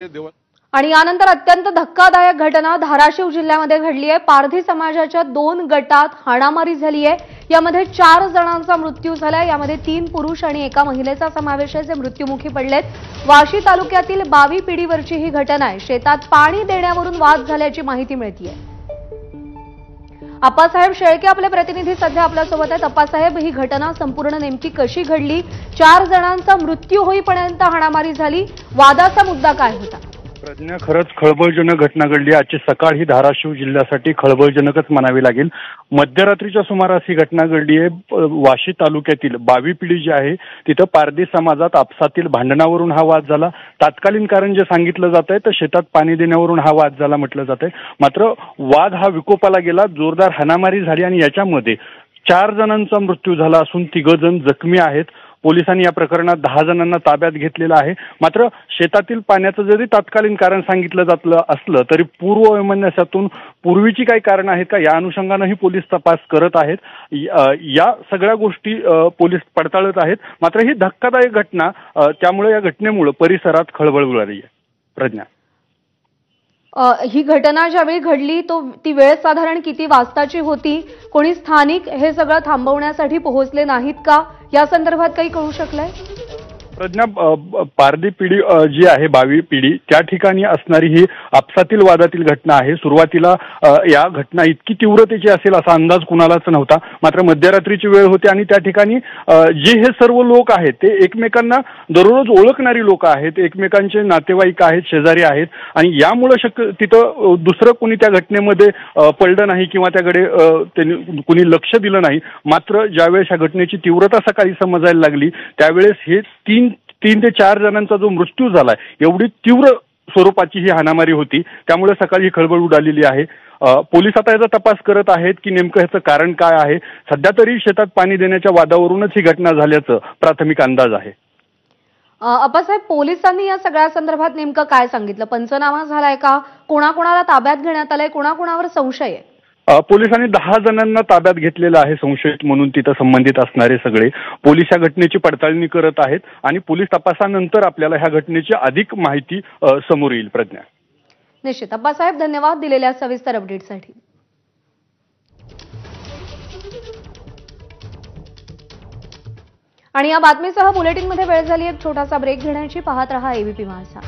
आणि यानंतर अत्यंत धक्कादायक घटना धाराशिव जिल्ह्यामध्ये घडली आहे। पारधी समाजाच्या 2 गटात हाणामारी झाली आहे। यामध्ये 4 जणांचा मृत्यू झाला। यामध्ये 3 पुरुष आणि एका महिलेचा समावेश आहे, जे मृत्युमुखी पडलेत। वाशी तालुक्यातील बावी पिढीवरची ही घटना आहे। शेतात पाणी देण्यावरून वाद झाल्याची माहिती मिळते आहे। अप्पासाहेब शेळके आपले प्रतिनिधी सध्या आपल्यासोबत आहेत। अप्पासाहेब, ही घटना संपूर्ण नेमकी कशी घडली? 4 जणांचा मृत्यू होईपर्यंत हाणामारी झाली, वादाचा मुद्दा काय होता? प्रज्ञा, खरंच खळबळजनक घटना घडली। आजची सकाळ ही धाराशिव जिल्ह्यासाठी खळबळजनकच म्हणावी लागेल। मध्यरात्रीच्या सुमारास ही घटना घडली आहे। वाशी तालुक्यातील बावी पिढी जी आहे तिथं पारधी समाजात आपसातील भांडणावरून हा वाद झाला। तात्कालीन कारण जे सांगितलं जात आहे तर शेतात पाणी देण्यावरून हा वाद झाला म्हटलं जात आहे। मात्र वाद हा विकोपाला गेला, जोरदार हाणामारी झाली आणि याच्यामध्ये 4 जणांचा मृत्यू झाला असून 3 जण जखमी आहेत। पोलिसांनी या प्रकरणात 10 जणांना ताब्यात घेतलेलं आहे। मात्र शेतातील पाण्याचं जरी तात्कालीन कारण सांगितलं जात असलं तरी पूर्ववैमनस्यातून पूर्वीची काही कारण आहेत का या अनुषंगानेही पोलीस तपास करत आहेत। या सगळ्या गोष्टी पोलीस पडताळत आहेत। मात्र ही धक्कादायक घटना, त्यामुळे या घटनेमुळे परिसरात खळबळ उडाली आहे। प्रज्ञा, ही घटना ज्यावेळी घडली ती वेळ साधारण किती वाजताची होती? कोणी स्थानिक हे सगळं थांबवण्यासाठी पोहोचले नाहीत का? या संदर्भात काही कळू शकलंय? प्रज्ञा, पारधी पिढी जी आहे बावी पिढी त्या ठिकाणी असणारी ही आपसातील वादातील घटना आहे। सुरुवातीला या घटना इतकी तीव्रतेची असेल असा अंदाज कुणालाच नव्हता। मात्र मध्यरात्रीची वेळ होती आणि त्या ठिकाणी जे हे सर्व लोक आहेत ते एकमेकांना दररोज ओळखणारी लोक आहेत, एकमेकांचे नातेवाईक आहेत, शेजारी आहेत आणि यामुळे तिथं दुसरं कोणी त्या घटनेमध्ये पडलं नाही किंवा त्याकडे त्यांनी कुणी लक्ष दिलं नाही। मात्र ज्यावेळेस ह्या घटनेची तीव्रता सकाळी समजायला लागली त्यावेळेस हे 3 ते 4 जणांचा जो मृत्यू झालाय, एवढी तीव्र स्वरूपाची ही हाणामारी होती। त्यामुळे सकाळी ही खळबळ उडालेली आहे। पोलीस आता याचा तपास करत आहेत की नेमकं ह्याचं कारण काय आहे। सध्या तरी शेतात पाणी देण्याच्या वादावरूनच ही घटना झाल्याचं प्राथमिक अंदाज आहे। अप्पासाहेब, पोलिसांनी या सगळ्या संदर्भात नेमकं काय सांगितलं? पंचनामा झालाय का? कोणाकोणाला ताब्यात घेण्यात आलंय? कोणाकोणावर संशय आहे? पोलिसांनी 10 जणांना ताब्यात घेतलेलं आहे संशयित म्हणून। तिथं संबंधित असणारे सगळे पोलीस या घटनेची पडताळणी करत आहेत आणि पोलीस तपासानंतर आपल्याला ह्या घटनेची अधिक माहिती समोर येईल। प्रज्ञा, निश्चित। अप्पासाहेब, धन्यवाद दिलेल्या सविस्तर अपडेटसाठी। आणि या बातमीसह बुलेटिनमध्ये वेळ झाली एक छोटासा ब्रेक घेण्याची। पाहत रहा एबीपी माझा।